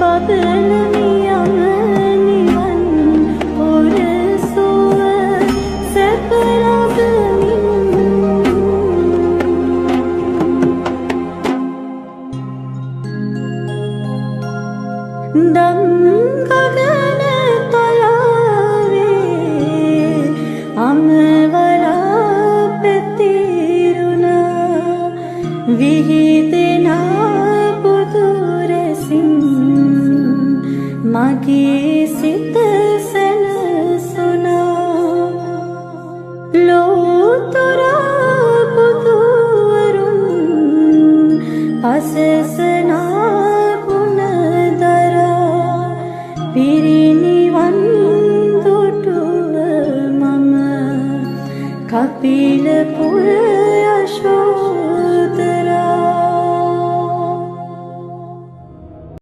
බබලමියම නිවන් පොරසුව සැප ලබමින් දම් ගගන තලාවේ අමවලා පැතිරුණා විහිදෙනා පුදුරසින් මගේ